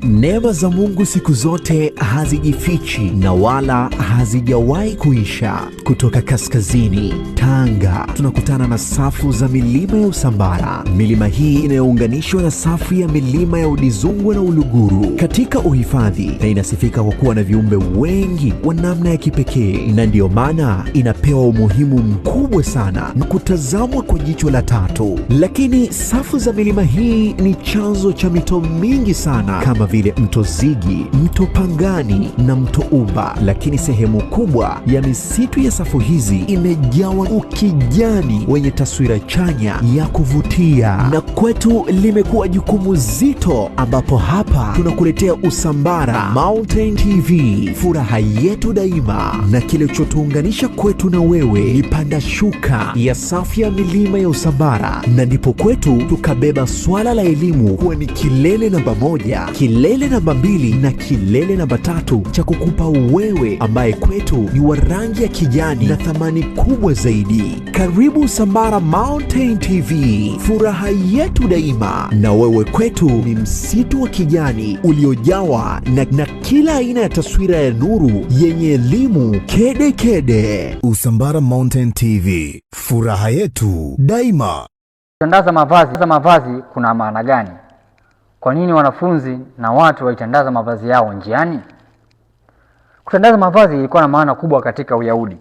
Neema za Mungu siku zote hazijifichi na wala hazijawahi kuisha. Kutoka kaskazini, Tanga, tunakutana na safu za milima ya Usambara. Milima hii inayounganishwa na safu ya milima ya Udzungwa na Uluguru katika uhifadhi, na inasifika kwa kuwa na viumbe wengi wa namna ya kipekee, na ndiyo maana inapewa umuhimu mkubwa sana na kutazamwa kwa jicho la tatu. Lakini safu za milima hii ni chanzo cha mito mingi sana kama vile mto Zigi, mto Pangani na mto Umba. Lakini sehemu kubwa ya misitu ya safu hizi imejawa ukijani wenye taswira chanya ya kuvutia, na kwetu limekuwa jukumu zito, ambapo hapa tunakuletea Usambara Mountain TV, furaha yetu daima. Na kilichotuunganisha kwetu na wewe ni panda shuka ya safu ya milima ya Usambara, na ndipo kwetu tukabeba swala la elimu kuwa ni kilele namba 1, kilele namba 2 na kilele namba 3 cha kukupa wewe ambaye kwetu ni wa rangi ya kijani na thamani kubwa zaidi. Karibu Usambara Mountain TV, furaha yetu daima, na wewe kwetu ni msitu wa kijani uliojawa na kila aina ya taswira ya nuru yenye elimu kede kede. Usambara Mountain TV, furaha yetu daima. Kutandaza mavazi kuna maana gani? Kwa nini wanafunzi na watu walitandaza mavazi yao njiani? Kutandaza mavazi ilikuwa na maana kubwa katika Uyahudi.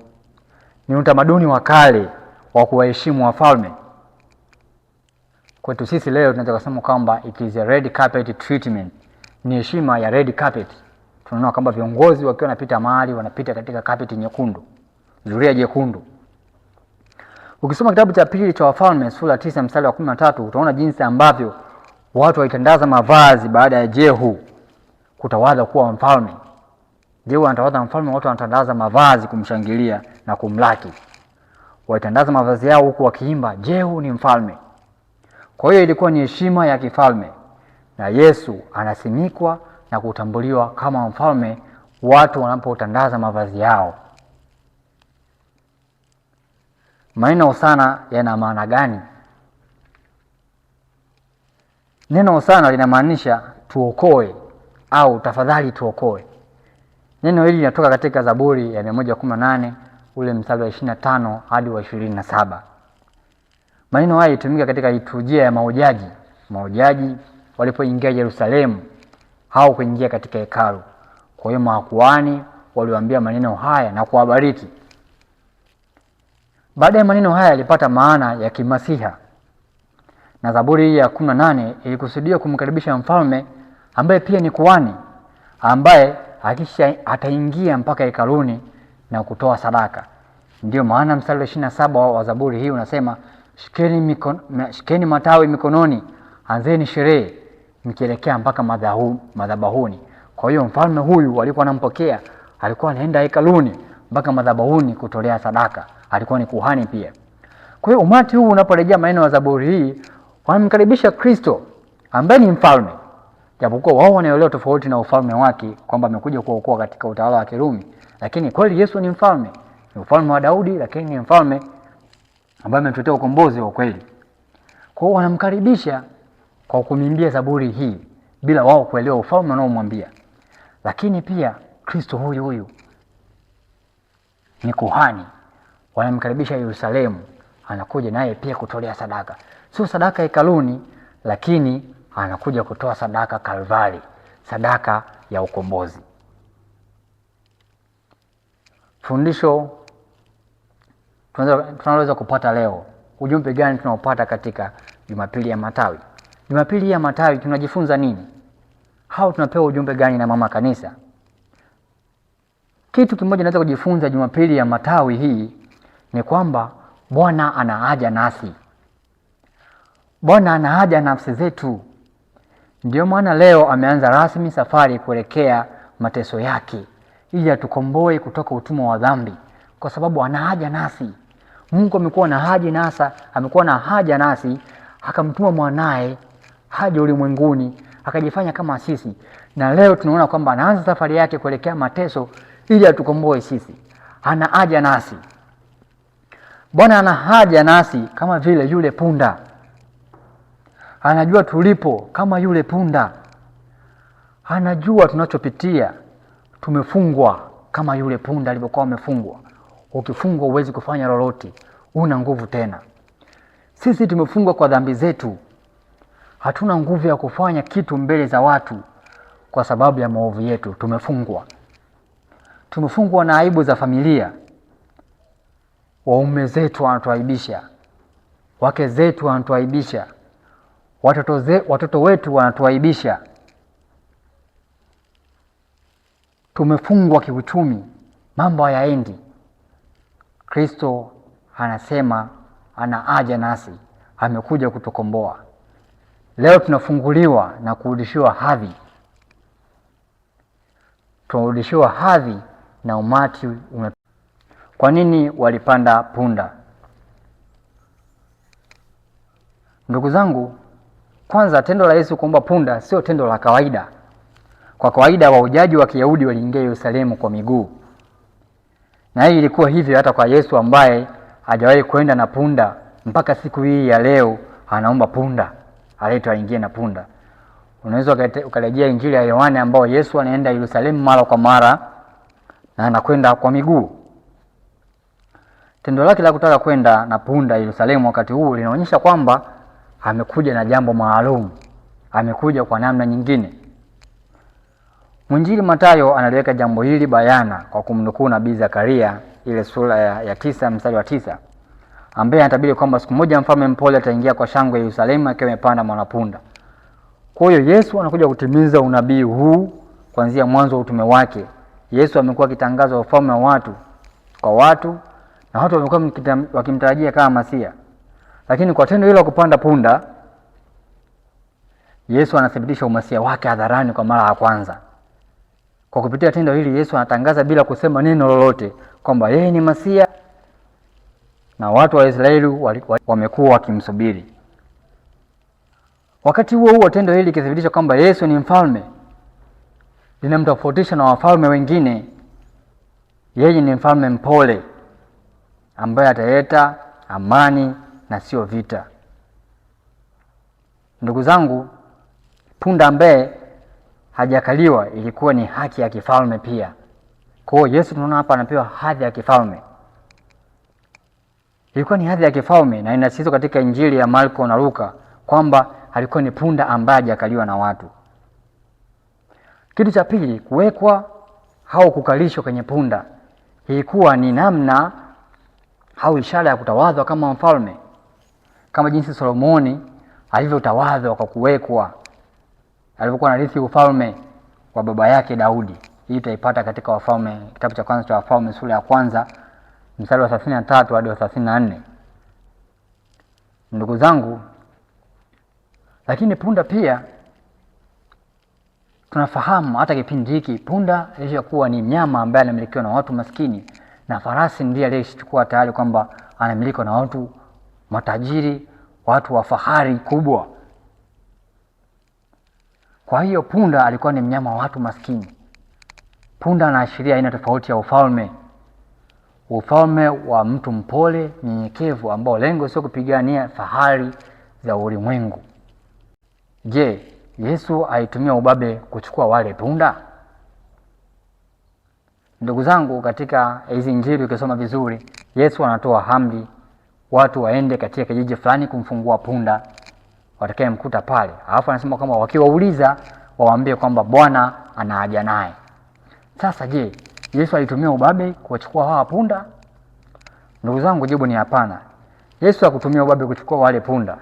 Ni utamaduni wa kale wa kuwaheshimu wafalme. Kwetu sisi leo tunaweza kusema kwamba it is a red carpet treatment. Ni heshima ya red carpet. Tunaona kwamba viongozi wakiwa wanapita mahali wanapita katika carpet nyekundu, zulia jekundu. Ukisoma kitabu cha pili cha Wafalme sura 9 mstari wa 13 utaona jinsi ambavyo watu walitandaza mavazi baada ya Jehu kutawadha kuwa mfalme. Jehu anatawadha mfalme, watu wanatandaza mavazi kumshangilia na kumlaki. Walitandaza mavazi yao huku wakiimba Jehu ni mfalme. Kwa hiyo ilikuwa ni heshima ya kifalme, na Yesu anasimikwa na kutambuliwa kama mfalme watu wanapotandaza mavazi yao. Maneno Hosana yana maana gani? Neno Hosana linamaanisha tuokoe au tafadhali tuokoe. Neno hili linatoka katika Zaburi ya 118 ule mstari wa 25 hadi wa 27. Maneno haya hutumika katika liturujia ya mahujaji walipoingia Yerusalemu au kuingia katika hekalu. Kwa hiyo makuhani waliwaambia maneno haya na kuwabariki. Baada ya maneno haya yalipata maana ya kimasiha. Na Zaburi hii ya 18 ilikusudia kumkaribisha mfalme ambaye pia ni kuhani, ambaye ataingia mpaka hekaluni na kutoa sadaka. Ndio maana mstari wa 27 wa Zaburi hii unasema shikeni matawi mikononi, anzeni sherehe mkielekea mpaka madhabahuni. Kwa hiyo mfalme huyu alikuwa anampokea, alikuwa anaenda hekaluni mpaka madhabahuni kutolea sadaka. Alikuwa ni kuhani pia. Kwa hiyo umati huu unaporejea maneno ya Zaburi hii, wanamkaribisha Kristo ambaye ni mfalme. Japokuwa wao wanaelewa tofauti na ufalme wake kwamba amekuja kuokoa katika utawala wa Kirumi, lakini kweli Yesu ni mfalme. Ni mfalme wa Daudi, lakini ni mfalme ambaye ametuletea ukombozi wa kweli. Kwa hiyo wanamkaribisha kwa kumwimbia Zaburi hii bila wao kuelewa ufalme wanaomwambia. Lakini pia Kristo huyu ni kuhani. Wanamkaribisha Yerusalemu, anakuja naye pia kutolea sadaka. Sio sadaka hekaluni, lakini anakuja kutoa sadaka Kalvari, sadaka ya ukombozi. Fundisho tunaloweza kupata leo, ujumbe gani tunaopata katika Jumapili ya Matawi? Jumapili ya Matawi tunajifunza nini? Hao tunapewa ujumbe gani na mama kanisa? Kitu kimoja naweza kujifunza Jumapili ya Matawi hii ni kwamba Bwana ana haja nasi. Bwana ana haja nafsi zetu. Ndio maana leo ameanza rasmi safari kuelekea mateso yake ili atukomboe kutoka utumwa wa dhambi, kwa sababu ana haja nasi. Mungu amekuwa na haja nasi, akamtuma mwanae haja ulimwenguni, akajifanya kama sisi. Na leo tunaona kwamba anaanza safari yake kuelekea mateso ili atukomboe sisi. Ana haja nasi. Bwana ana haja nasi kama vile yule punda. Anajua tulipo kama yule punda. Anajua tunachopitia. Tumefungwa kama yule punda alivyokuwa amefungwa. Ukifungwa huwezi kufanya lolote, una nguvu tena. Sisi tumefungwa kwa dhambi zetu. Hatuna nguvu ya kufanya kitu mbele za watu kwa sababu ya maovu yetu. Tumefungwa na aibu za familia. Waume zetu wanatuaibisha, wake zetu wanatuaibisha, watoto wetu wanatuaibisha. Tumefungwa kiuchumi, mambo hayaendi. Kristo anasema anaaja nasi, amekuja kutukomboa. Leo tunafunguliwa na kurudishiwa hadhi. Tunarudishiwa hadhi na umati Kwa nini walipanda punda? Ndugu zangu, kwanza tendo la Yesu kuomba punda sio tendo la kawaida. Kwa kawaida wahujaji wa Kiyahudi waliingia Yerusalemu kwa miguu. Na hii ilikuwa hivyo hata kwa Yesu ambaye hajawahi kwenda na punda. Mpaka siku hii ya leo anaomba punda, aletwe aingie na punda. Unaweza ukarejea Injili ya Yohane ambao Yesu anaenda Yerusalemu mara kwa mara na anakwenda kwa miguu. Tendo lake la kutaka kwenda na punda Yerusalemu wakati huu linaonyesha kwamba amekuja na jambo maalum. Amekuja kwa namna nyingine. Mwinjili Mathayo analiweka jambo hili bayana kwa kumnukuu nabii Zakaria ile sura ya 9 mstari wa 9, ambaye anatabiri kwamba siku moja mfalme mpole ataingia kwa shangwe Yerusalemu akiwa amepanda mwanapunda. Kwa hiyo Yesu anakuja kutimiza unabii huu kuanzia mwanzo wa utume wake. Yesu amekuwa akitangaza ufalme wa watu kwa watu na watu wamekuwa wakimtarajia kama Masia. Lakini kwa tendo hilo la kupanda punda, Yesu anathibitisha umasia wake hadharani kwa mara ya kwanza. Kwa kupitia tendo hili Yesu anatangaza bila kusema neno lolote kwamba yeye ni Masia, na watu wa Israeli wamekuwa wakimsubiri. Wakati huo tendo hili likithibitisha kwamba Yesu ni mfalme, linamtofautisha na wafalme wengine. Yeye ni mfalme mpole ambaye ataleta amani na sio vita. Ndugu zangu, punda ambaye hajakaliwa ilikuwa ni haki ya kifalme pia. Kwa hiyo Yesu tunaona hapa anapewa hadhi ya kifalme. Ilikuwa ni hadhi ya kifalme na inasisitizwa katika Injili ya Marko na Luka kwamba alikuwa ni punda ambaye hajakaliwa na watu. Kitu cha pili, kuwekwa au kukalishwa kwenye punda ilikuwa ni namna au ishara ya kutawadhwa kama mfalme, kama jinsi Solomoni alivyotawadhwa kwa kuwekwa alipokuwa anarithi ufalme wa baba yake Daudi. Hii tutaipata katika Wafalme, kitabu cha kwanza cha Wafalme sura ya 1 mstari wa 33 hadi 34. Ndugu zangu, lakini punda pia tunafahamu hata kipindi hiki punda ilishakuwa ni mnyama ambaye anamilikiwa na watu maskini, na farasi ndiye aliyechukua tayari kwamba anamilikiwa na watu matajiri, watu wa fahari kubwa. Kwa hiyo punda alikuwa ni mnyama wa watu maskini. Punda anaashiria aina tofauti ya ufalme. Ufalme wa mtu mpole, nyenyekevu, ambao lengo sio kupigania fahari za ulimwengu. Je, Yesu alitumia ubabe kuchukua wale punda? Ndugu zangu, katika hizi Injili ukisoma vizuri, Yesu anatoa amri watu waende katika kijiji fulani kumfungua punda watakayemkuta pale. Alafu anasema kwamba wakiwauliza waambie kwamba Bwana anahaja naye. Sasa je, Yesu alitumia ubabe kuchukua hawa punda? Ndugu zangu, jibu ni hapana. Yesu hakutumia ubabe kuchukua wale punda.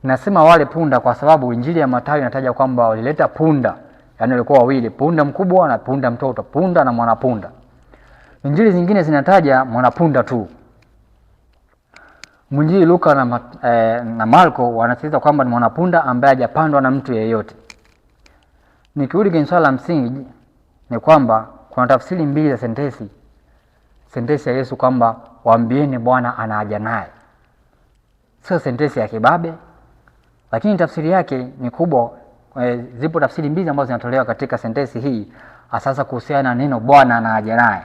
Nasema wale punda kwa sababu Injili ya Mathayo inataja kwamba walileta punda, yaani walikuwa wawili, punda mkubwa na punda mtoto, punda na mwanapunda. Injili zingine zinataja mwanapunda tu. Mwinjili Luka na Marko wanasisitiza kwamba ni mwanapunda ambaye hajapandwa na mtu yeyote. Nikirudi kwenye swala la msingi ni kwamba kuna tafsiri mbili za sentensi ya Yesu kwamba waambieni Bwana anahaja naye. Sio sentensi ya kibabe, lakini tafsiri yake ni kubwa. Zipo tafsiri mbili ambazo zinatolewa katika sentensi hii hasa kuhusiana na neno Bwana anahaja naye.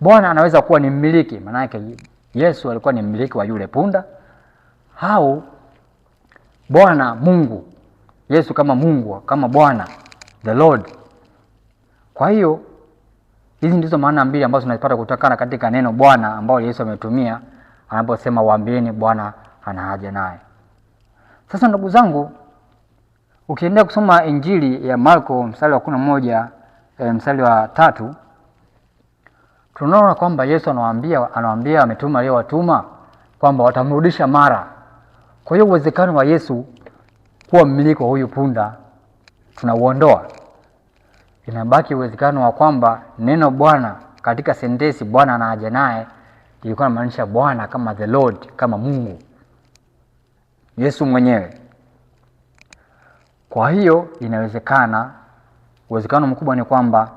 Bwana anaweza kuwa ni mmiliki, maana yake Yesu alikuwa ni mmiliki wa yule punda, au Bwana Mungu. Yesu kama Mungu, kama Bwana, the Lord. Kwa hiyo hizi ndizo maana mbili ambazo tunazipata kutokana katika neno Bwana ambao Yesu ametumia anaposema waambieni Bwana ana haja naye. Sasa ndugu zangu, ukiendelea kusoma Injili ya Marko mstari wa 11 mstari wa 3, tunaona kwamba Yesu anawaambia ametuma aliyowatuma kwamba watamrudisha mara. Kwa hiyo uwezekano wa Yesu kuwa mmiliki wa huyu punda tunauondoa. Inabaki uwezekano wa kwamba neno Bwana katika sentensi Bwana ana haja naye ilikuwa inamaanisha Bwana kama the Lord, kama Mungu, Yesu mwenyewe. Kwa hiyo inawezekana, uwezekano mkubwa ni kwamba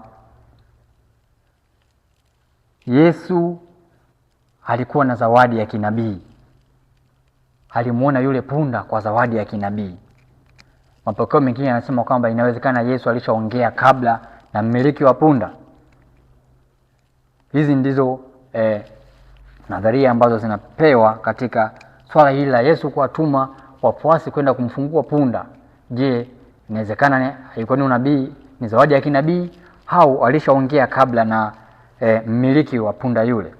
Yesu alikuwa na zawadi ya kinabii. Alimuona yule punda kwa zawadi ya kinabii. Mapokeo mengine yanasema kwamba inawezekana Yesu alishaongea kabla na mmiliki wa punda. Hizi ndizo nadharia ambazo zinapewa katika swala hili la Yesu kuwatuma wafuasi kwenda kumfungua punda. Je, inawezekana ilikuwa ni unabii, ni zawadi ya kinabii, au alishaongea kabla na mmiliki wa punda yule?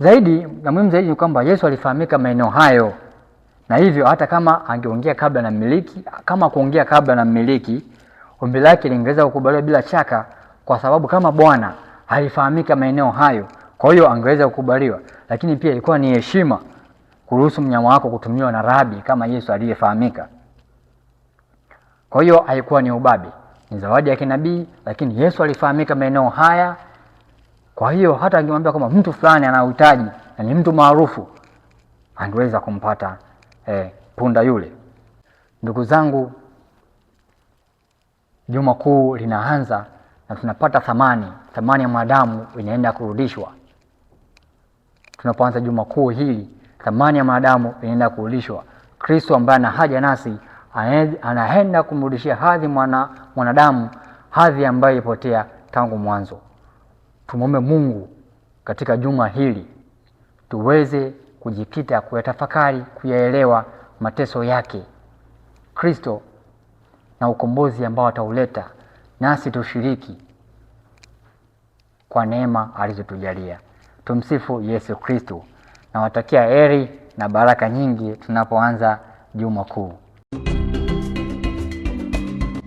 Zaidi na muhimu zaidi ni kwamba Yesu alifahamika maeneo hayo, na hivyo hata kama angeongea kabla na mmiliki, kama kuongea kabla na mmiliki, ombi lake lingeweza kukubaliwa bila shaka, kwa sababu kama Bwana alifahamika maeneo hayo, kwa hiyo angeweza kukubaliwa. Lakini pia ilikuwa ni heshima kuruhusu mnyama wako kutumiwa na rabi kama Yesu aliyefahamika. Kwa hiyo haikuwa ni ubabe, ni zawadi ya kinabii, lakini Yesu alifahamika maeneo haya. Kwa hiyo hata angemwambia kama mtu fulani ana uhitaji na ni mtu maarufu, angeweza kumpata punda yule. Ndugu zangu, Juma Kuu linaanza na tunapata thamani ya mwanadamu inaenda kurudishwa. Tunapoanza Juma Kuu hili, thamani ya mwanadamu inaenda kurudishwa. Kristo ambaye ana haja nasi anaenda kumrudishia hadhi mwanadamu, hadhi ambayo ilipotea tangu mwanzo. Tumwombe Mungu katika juma hili tuweze kujikita kuyatafakari, kuyaelewa mateso yake Kristo na ukombozi ambao atauleta, nasi tushiriki kwa neema alizotujalia. Tumsifu Yesu Kristo. Nawatakia heri na baraka nyingi tunapoanza Juma Kuu.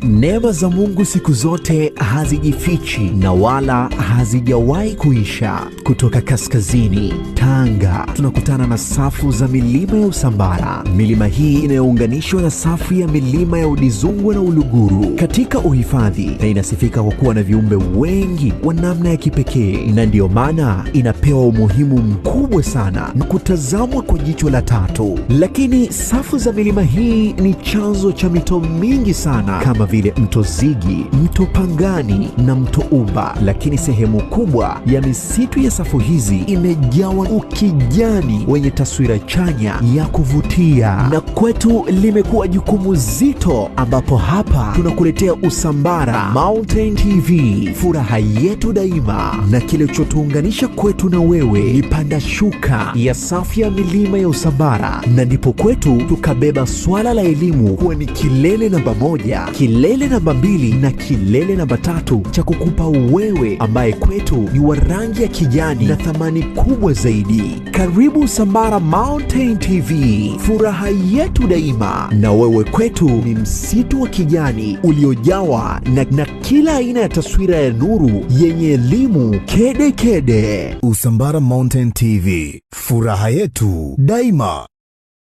Neema za Mungu siku zote hazijifichi na wala hazijawahi kuisha. Kutoka kaskazini, Tanga, tunakutana na safu za milima ya Usambara. Milima hii inayounganishwa na safu ya milima ya Udzungwa na Uluguru katika uhifadhi, na inasifika kwa kuwa na viumbe wengi wa namna ya kipekee, na ndiyo maana inapewa umuhimu mkubwa sana na kutazamwa kwa jicho la tatu. Lakini safu za milima hii ni chanzo cha mito mingi sana kama vile mto Zigi, mto Pangani na mto Umba. Lakini sehemu kubwa ya misitu ya safu hizi imejawa ukijani wenye taswira chanya ya kuvutia, na kwetu limekuwa jukumu zito, ambapo hapa tunakuletea Usambara Mountain TV, furaha yetu daima. Na kilichotuunganisha kwetu na wewe ni panda shuka ya safu ya milima ya Usambara, na ndipo kwetu tukabeba swala la elimu kuwa ni kilele namba 1, kilele namba 2 na kilele namba 3 cha kukupa wewe ambaye kwetu ni wa rangi ya kijani na thamani kubwa zaidi. Karibu Usambara Mountain TV, furaha yetu daima. Na wewe kwetu ni msitu wa kijani uliojawa na kila aina ya taswira ya nuru yenye elimu kede kede. Usambara Mountain TV, furaha yetu daima.